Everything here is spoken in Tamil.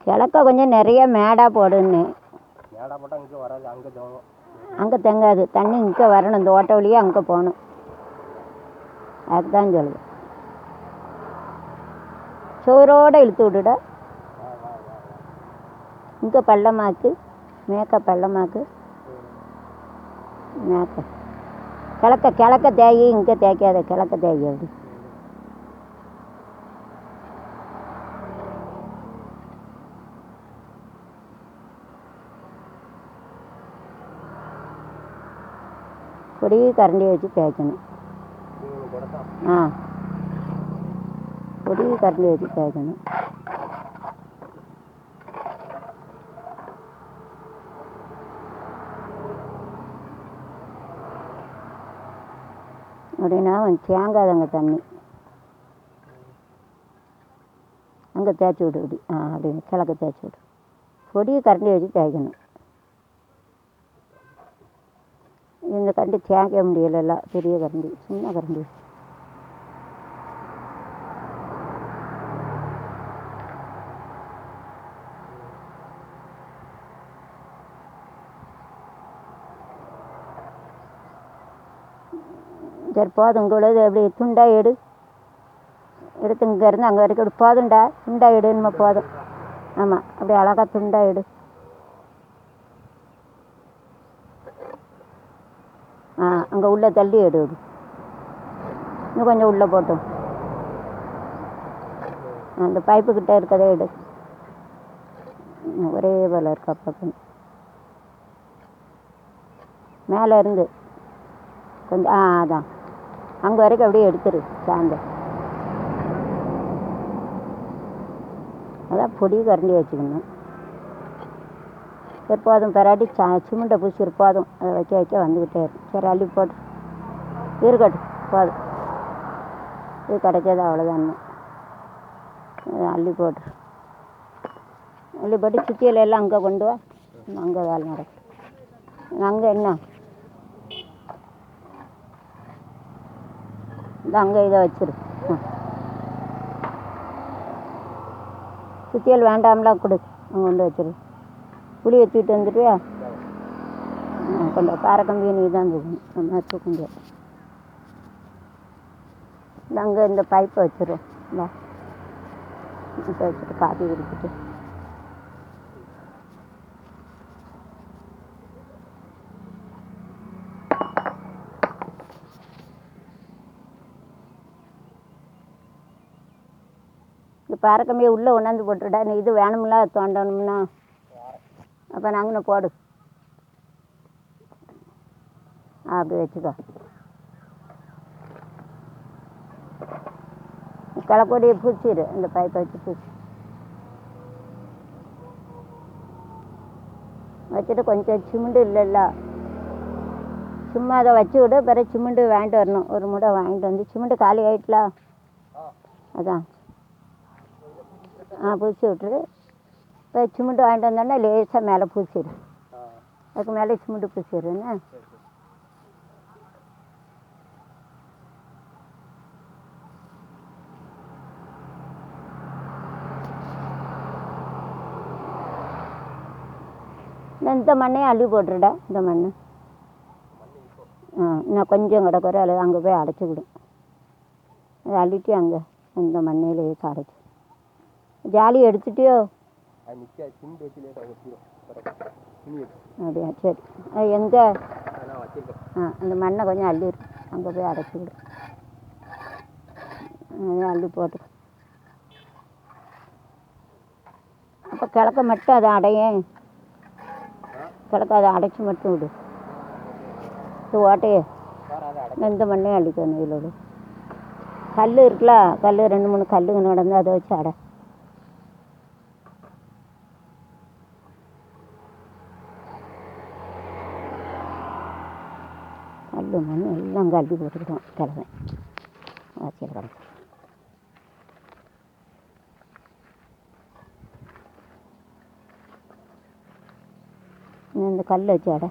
கிழக்க கொஞ்சம் நிறைய மேடாக போடுன்னு. மேடாக போட்டால் இங்கே வராது, அங்கே தேங்கும். அங்கே தேங்காது, தண்ணி இங்கே வரணும், இந்த ஓட்ட வழியே அங்கே போகணும். அதுதான் சொல்லுது. சோரோடு இழுத்து விட்டுட. இங்கே பள்ளமாக்கு, மேக்க பள்ளமாக்கு, மேக்க கிழக்க தேயி, இங்கே தேய்க்காத, கிழக்க தேயி. அப்படி பொடி கரண்டி வச்சு தேய்க்கணும். பொடி கரண்டி வச்சு தேய்க்கணும். அப்படின்னா தேங்காதங்க தண்ணி அங்கே தேய்ச்சி விடு. இப்படி அப்படின்னு கிழக்க தேய்ச்சி விடு. பொடி கரண்டி வச்சு தேய்க்கணும். இந்த கரண்டி தேய்க்க முடியல, பெரிய கரண்டி, சின்ன கரண்டி. சரி போதும், இங்கே உள்ளது எப்படி துண்டா எடு, எடுத்து இங்கேருந்து அங்கே வரைக்கும் அப்படி போதும்டா, துண்டா எடுன்னு போதும். ஆமாம், அப்படி அழகாக துண்டா எடு. அங்கே உள்ளே தள்ளி எடு. இன்னும் கொஞ்சம் உள்ளே போட்டோம். அந்த பைப்புக்கிட்ட இருக்கதே எடு. ஒரே போல் இருக்கா பக்கம். மேலே இருந்து கொஞ்சம் அதான் அங்கே வரைக்கும் அப்படியே எடுத்துரு சாந்த. அதான் பொடி கரண்டி வச்சுக்கணும். சரி போதும், பெராட்டி சிமெண்ட்டை பூசி இருப்பாதும், அதை வைக்க வந்துக்கிட்டே இருக்கும். சரி அள்ளி போட்டு இருக்கட்டும், போதும். இது கிடைச்சது அவ்வளோதான். அள்ளி போட்டு சுற்றியில் எல்லாம் அங்கே கொண்டு வா. அங்கே வேலை நடக்கும். அங்கே என்ன இந்த அங்கே இதை வச்சிரு. சுத்தியல் வேண்டாம்லாம் கொடு, அங்கே கொண்டு வச்சிரு. புளி வச்சுக்கிட்டு வந்துட்டுயா கொண்டு காரக்கம்பி நீ தான் தூக்கணும், நம்ம தூக்க முடியாது. அங்கே இந்த பைப்பை வச்சிரும். இப்போ வச்சுட்டு காப்பி குடிச்சிட்டு பாரக்கம்பியை உள்ளே கொண்டாந்து போட்டுவிட்டா. நீ இது வேணும்ல தோண்டணும்னா அப்போ நாங்கள் போடு. அப்படி வச்சுக்கோ. கிளப்பொடியை பூச்சிடு, இந்த பைப்பை வச்சு பூச்சி வச்சுட்டு கொஞ்சம் சிமெண்டு இல்லைல்ல, சும்மா அதை வச்சு விடு. பிறகு சிமெண்டு வாங்கிட்டு வரணும், ஒரு முடை வாங்கிட்டு வந்து. சிமெண்டு காலி ஆகிட்டலாம், அதான் பூச்சி விட்டுரு. இப்போ சிமெண்ட்டு வாங்கிட்டு வந்தோடனே லேசாக மேலே பூச்சிடு, அதுக்கு மேலே சிமெண்ட்டு பூச்சிடுறேன்னு. இந்த மண்ணையும் அள்ளி போட்டுருடா. இந்த மண் இன்னும் கொஞ்சம் கிடக்குற அல்லது அங்கே போய் அடைச்சிக்கிடும். அதை அள்ளிட்டு அங்கே இந்த மண்ணையிலேயே அடைச்சி ஜாலி எடுத்துட்டியோ. அப்படியா, சரி. எங்கே அந்த மண்ணை கொஞ்சம் அள்ளி அங்கே போய் அடைச்சிக்கிடும். அள்ளி போட்டு அப்போ கிழக்க மட்டும் அதை அடையேன், கிழக்க அதை அடைச்சி மட்டும் விடு. இது ஓட்டையே இந்த மண்ணையும் அள்ளிக்கணும். இதில் கல் இருக்குல்ல, கல் 2-3 கல்லுங்க நடந்து அதை வச்சு அடை. கல் மண் எல்லாம் அங்கே அள்ளி போட்டுக்கிட்டோம். கிழமை வாசியில் கிடக்கும். இந்த கல் வச்சு அடை.